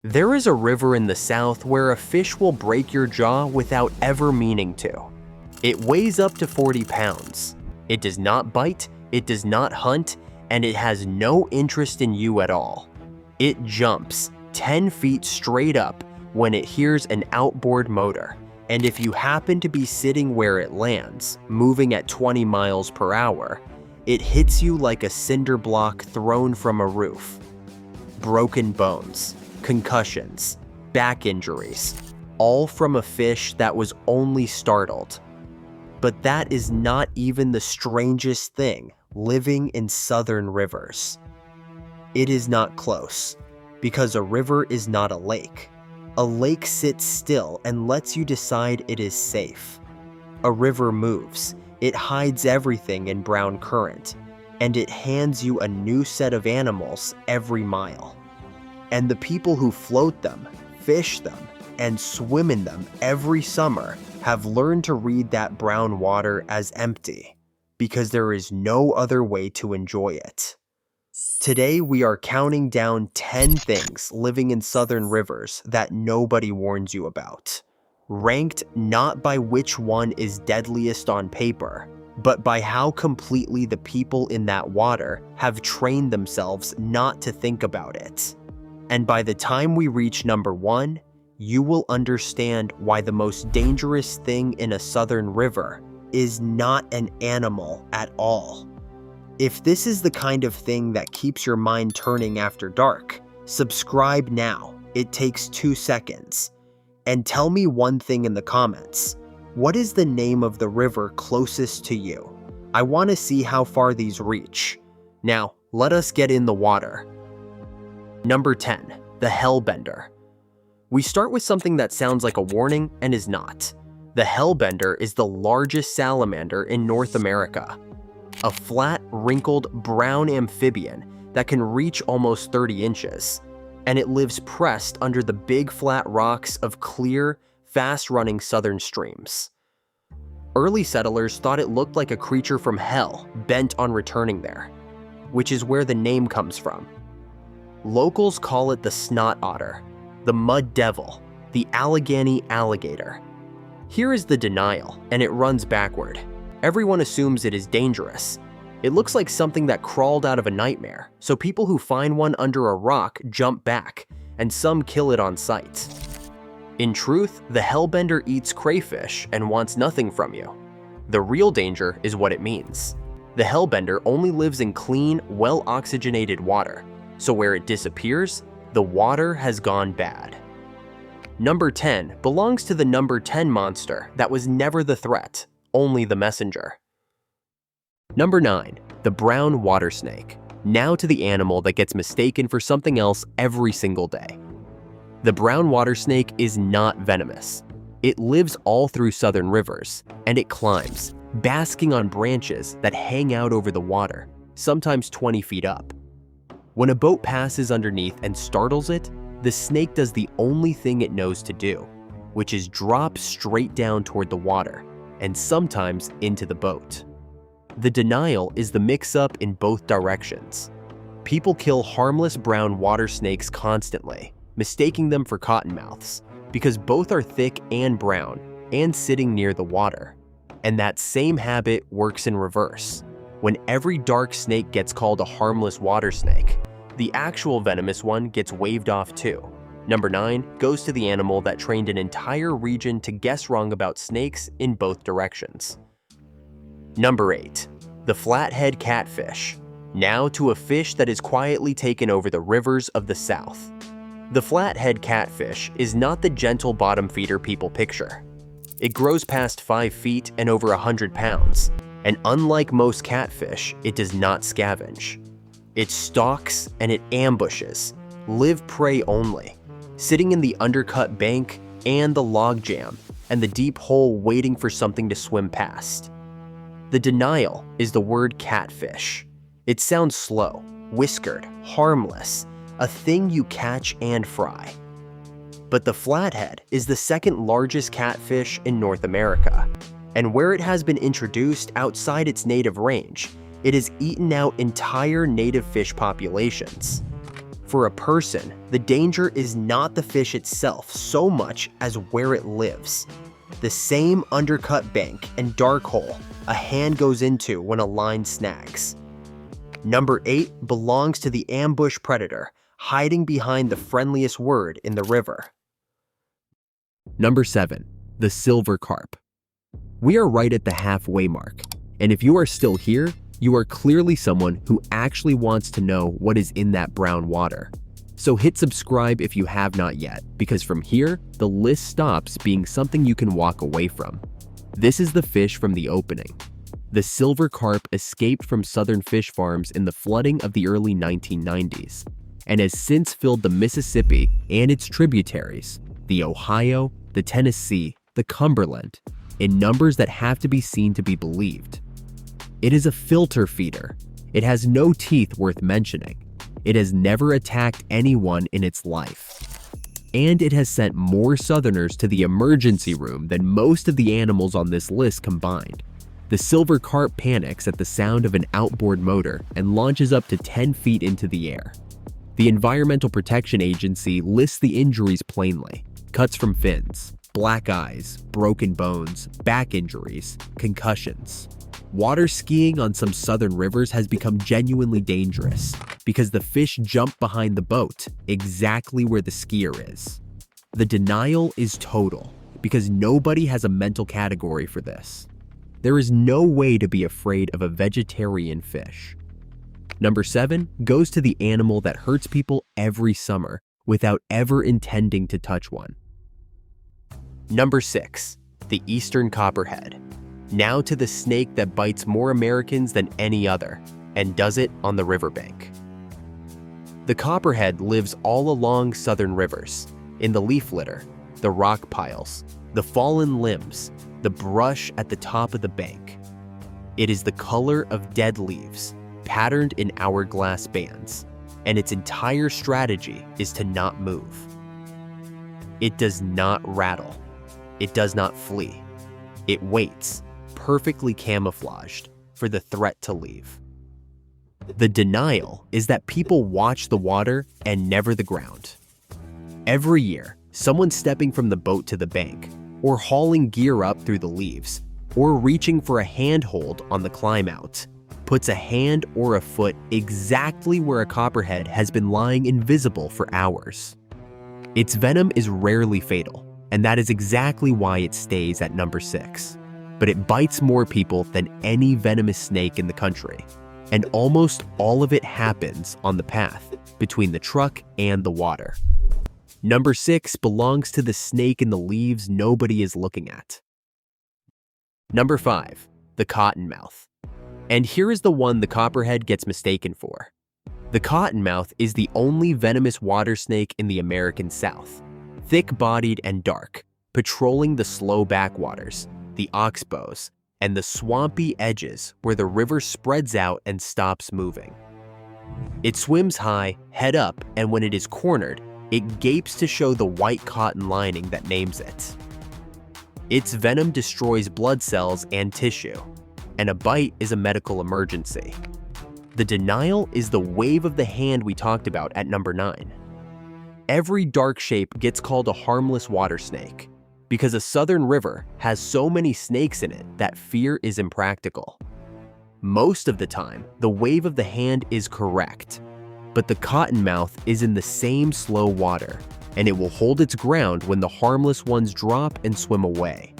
There is a river in the south where a fish will break your jaw without ever meaning to. It weighs up to 40 pounds. It does not bite, it does not hunt, and it has no interest in you at all. It jumps 10 feet straight up when it hears an outboard motor, and if you happen to be sitting where it lands, moving at 20 miles per hour, it hits you like a cinder block thrown from a roof. Broken bones, concussions, back injuries, all from a fish that was only startled. But that is not even the strangest thing living in southern rivers. It is not close, because a river is not a lake. A lake sits still and lets you decide it is safe. A river moves, it hides everything in brown current, and it hands you a new set of animals every mile. And the people who float them, fish them, and swim in them every summer have learned to read that brown water as empty, because there is no other way to enjoy it. Today we are counting down 10 things living in southern rivers that nobody warns you about, ranked not by which one is deadliest on paper, but by how completely the people in that water have trained themselves not to think about it. And by the time we reach number 1, you will understand why the most dangerous thing in a southern river is not an animal at all. If this is the kind of thing that keeps your mind turning after dark, subscribe now. It takes 2 seconds. And tell me one thing in the comments. What is the name of the river closest to you? I want to see how far these reach. Now, let us get in the water. Number 10, the Hellbender. We start with something that sounds like a warning and is not. The Hellbender is the largest salamander in North America. A flat, wrinkled, brown amphibian that can reach almost 30 inches, and it lives pressed under the big flat rocks of clear, fast-running southern streams. Early settlers thought it looked like a creature from hell bent on returning there, which is where the name comes from. Locals call it the snot otter, the mud devil, the Allegheny alligator. Here is the denial, and it runs backward. Everyone assumes it is dangerous. It looks like something that crawled out of a nightmare, so people who find one under a rock jump back, and some kill it on sight. In truth, the Hellbender eats crayfish and wants nothing from you. The real danger is what it means. The Hellbender only lives in clean, well-oxygenated water, so where it disappears, the water has gone bad. Number 10 belongs to the number 10 monster that was never the threat, only the messenger. Number 9, the brown water snake. Now to the animal that gets mistaken for something else every single day. The brown water snake is not venomous. It lives all through southern rivers, and it climbs, basking on branches that hang out over the water, sometimes 20 feet up. When a boat passes underneath and startles it, the snake does the only thing it knows to do, which is drop straight down toward the water, and sometimes into the boat. The denial is the mix-up in both directions. People kill harmless brown water snakes constantly, mistaking them for cottonmouths, because both are thick and brown and sitting near the water. And that same habit works in reverse. When every dark snake gets called a harmless water snake, the actual venomous one gets waved off too. Number 9 goes to the animal that trained an entire region to guess wrong about snakes in both directions. Number 8, the flathead catfish. Now to a fish that is quietly taken over the rivers of the South. The flathead catfish is not the gentle bottom feeder people picture. It grows past 5 feet and over 100 pounds, and unlike most catfish, it does not scavenge. It stalks and it ambushes, live prey only, sitting in the undercut bank and the log jam and the deep hole waiting for something to swim past. The denial is the word catfish. It sounds slow, whiskered, harmless, a thing you catch and fry. But the flathead is the second largest catfish in North America, and where it has been introduced outside its native range, it has eaten out entire native fish populations. For a person, the danger is not the fish itself so much as where it lives. The same undercut bank and dark hole a hand goes into when a line snags. Number 8 belongs to the ambush predator, hiding behind the friendliest word in the river. Number 7. The silver carp. We are right at the halfway mark, and if you are still here, you are clearly someone who actually wants to know what is in that brown water. So hit subscribe if you have not yet, because from here, the list stops being something you can walk away from. This is the fish from the opening. The silver carp escaped from southern fish farms in the flooding of the early 1990s, and has since filled the Mississippi and its tributaries, the Ohio, the Tennessee, the Cumberland, in numbers that have to be seen to be believed. It is a filter feeder. It has no teeth worth mentioning. It has never attacked anyone in its life. And it has sent more southerners to the emergency room than most of the animals on this list combined. The silver carp panics at the sound of an outboard motor and launches up to 10 feet into the air. The Environmental Protection Agency lists the injuries plainly: cuts from fins, black eyes, broken bones, back injuries, concussions. Water skiing on some southern rivers has become genuinely dangerous because the fish jump behind the boat exactly where the skier is. The denial is total because nobody has a mental category for this. There is no way to be afraid of a vegetarian fish. Number 7 goes to the animal that hurts people every summer without ever intending to touch one. Number 6, the eastern copperhead. Now to the snake that bites more Americans than any other, and does it on the riverbank. The copperhead lives all along southern rivers, in the leaf litter, the rock piles, the fallen limbs, the brush at the top of the bank. It is the color of dead leaves, patterned in hourglass bands, and its entire strategy is to not move. It does not rattle. It does not flee. It waits, perfectly camouflaged, for the threat to leave. The denial is that people watch the water and never the ground. Every year, someone stepping from the boat to the bank, or hauling gear up through the leaves, or reaching for a handhold on the climb out, puts a hand or a foot exactly where a copperhead has been lying invisible for hours. Its venom is rarely fatal, and that is exactly why it stays at number 6. But it bites more people than any venomous snake in the country, and almost all of it happens on the path between the truck and the water. Number 6 belongs to the snake in the leaves nobody is looking at. Number 5, the cottonmouth. And here is the one the copperhead gets mistaken for. The cottonmouth is the only venomous water snake in the American South, thick-bodied and dark, patrolling the slow backwaters, the oxbows, and the swampy edges where the river spreads out and stops moving. It swims high, head up, and when it is cornered, it gapes to show the white cotton lining that names it. Its venom destroys blood cells and tissue, and a bite is a medical emergency. The denial is the wave of the hand we talked about at number 9. Every dark shape gets called a harmless water snake, because a southern river has so many snakes in it that fear is impractical. Most of the time, the wave of the hand is correct, but the cottonmouth is in the same slow water, and it will hold its ground when the harmless ones drop and swim away.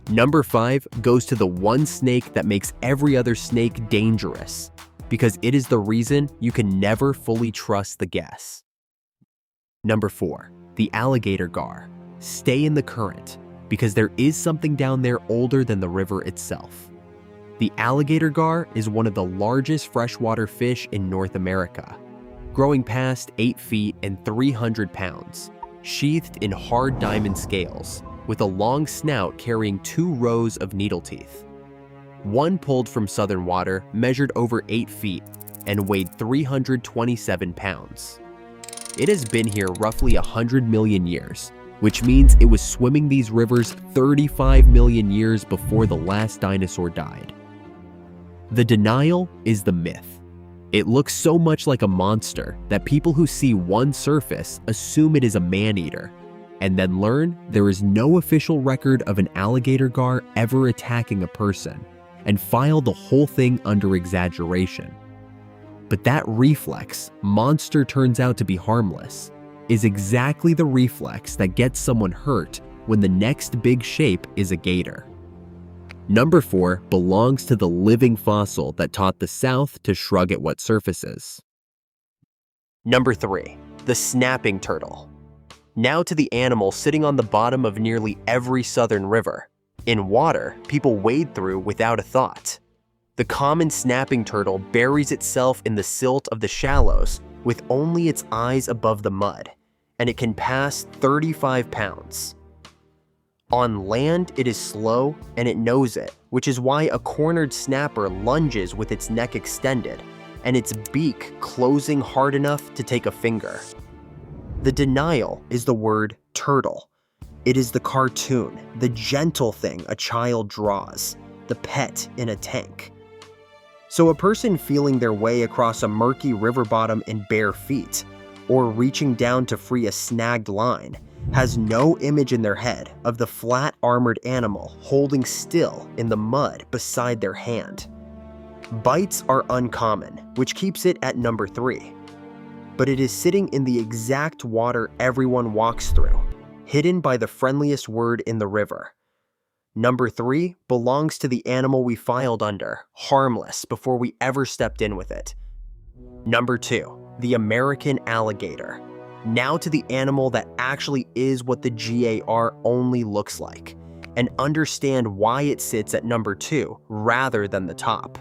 Number 5 goes to the one snake that makes every other snake dangerous, because it is the reason you can never fully trust the guess. Number 4, the alligator gar. Stay in the current, because there is something down there older than the river itself. The alligator gar is one of the largest freshwater fish in North America, growing past 8 feet and 300 pounds, sheathed in hard diamond scales, with a long snout carrying 2 rows of needle teeth. One pulled from southern water measured over 8 feet and weighed 327 pounds. It has been here roughly 100 million years, which means it was swimming these rivers 35 million years before the last dinosaur died. The denial is the myth. It looks so much like a monster that people who see one surface assume it is a man-eater, and then learn there is no official record of an alligator gar ever attacking a person, and file the whole thing under exaggeration. But that reflex, monster turns out to be harmless, is exactly the reflex that gets someone hurt when the next big shape is a gator. Number 4 belongs to the living fossil that taught the South to shrug at wet surfaces. Number 3, the snapping turtle. Now to the animal sitting on the bottom of nearly every southern river. In water, people wade through without a thought. The common snapping turtle buries itself in the silt of the shallows with only its eyes above the mud, and it can pass 35 pounds. On land, it is slow and it knows it, which is why a cornered snapper lunges with its neck extended and its beak closing hard enough to take a finger. The denial is the word turtle. It is the cartoon, the gentle thing a child draws, the pet in a tank. So a person feeling their way across a murky river bottom in bare feet, or reaching down to free a snagged line, has no image in their head of the flat armored animal holding still in the mud beside their hand. Bites are uncommon, which keeps it at number 3. But it is sitting in the exact water everyone walks through, hidden by the friendliest word in the river. Number 3 belongs to the animal we filed under, harmless, before we ever stepped in with it. Number 2, the American alligator. Now to the animal that actually is what the GAR only looks like, and understand why it sits at number 2 rather than the top.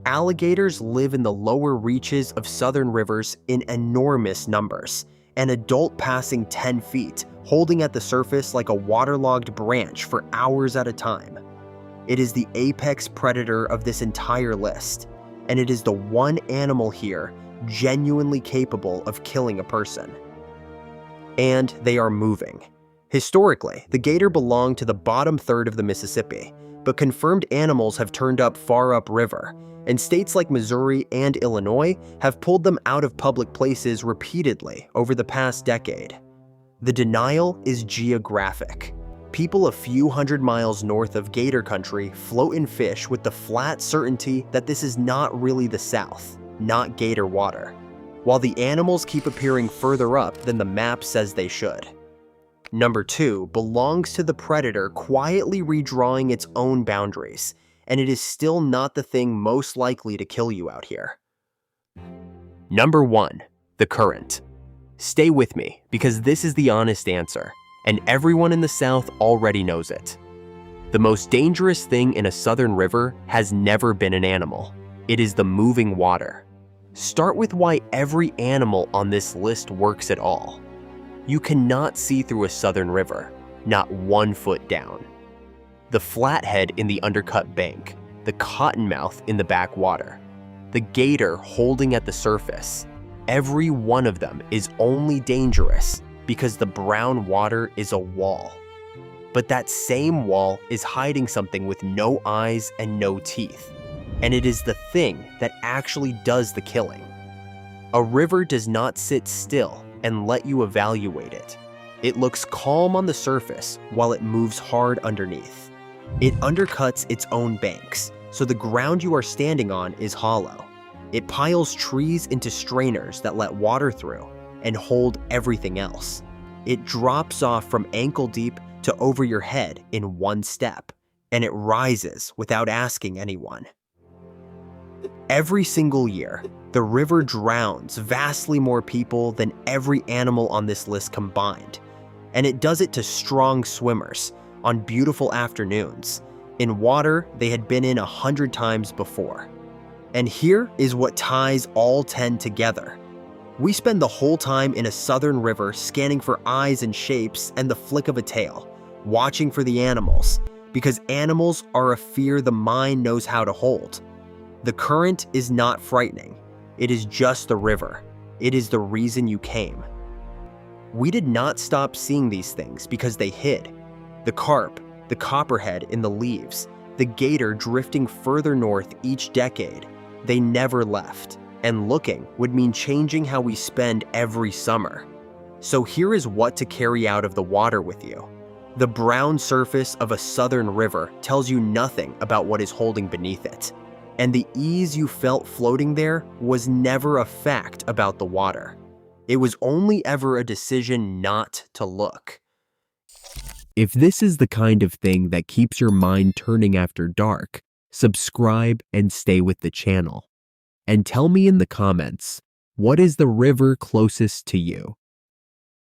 Alligators live in the lower reaches of southern rivers in enormous numbers, an adult passing 10 feet, holding at the surface like a waterlogged branch for hours at a time. It is the apex predator of this entire list, and it is the one animal here genuinely capable of killing a person. And they are moving. Historically, the gator belonged to the bottom third of the Mississippi, but confirmed animals have turned up far upriver, and states like Missouri and Illinois have pulled them out of public places repeatedly over the past decade. The denial is geographic. People a few hundred miles north of gator country float in fish with the flat certainty that this is not really the South, not gator water, while the animals keep appearing further up than the map says they should. Number 2 belongs to the predator quietly redrawing its own boundaries, and it is still not the thing most likely to kill you out here. Number 1, the current. Stay with me, because this is the honest answer, and everyone in the South already knows it. The most dangerous thing in a southern river has never been an animal. It is the moving water. Start with why every animal on this list works at all. You cannot see through a southern river, not 1 foot down. The Flathead in the undercut bank, the Cottonmouth in the backwater, the gator holding at the surface, every one of them is only dangerous because the brown water is a wall. But that same wall is hiding something with no eyes and no teeth. And it is the thing that actually does the killing. A river does not sit still and let you evaluate it. It looks calm on the surface while it moves hard underneath. It undercuts its own banks, so the ground you are standing on is hollow. It piles trees into strainers that let water through and hold everything else. It drops off from ankle deep to over your head in 1 step, and it rises without asking anyone. Every single year, the river drowns vastly more people than every animal on this list combined, and it does it to strong swimmers on beautiful afternoons, in water they had been in 100 times before. And here is what ties all 10 together. We spend the whole time in a southern river scanning for eyes and shapes and the flick of a tail, watching for the animals, because animals are a fear the mind knows how to hold. The current is not frightening. It is just the river. It is the reason you came. We did not stop seeing these things because they hid. The carp, the copperhead in the leaves, the gator drifting further north each decade, they never left. and looking would mean changing how we spend every summer. So here is what to carry out of the water with you. The brown surface of a southern river tells you nothing about what is holding beneath it. And the ease you felt floating there was never a fact about the water. It was only ever a decision not to look. If this is the kind of thing that keeps your mind turning after dark, subscribe and stay with the channel. And tell me in the comments, what is the river closest to you?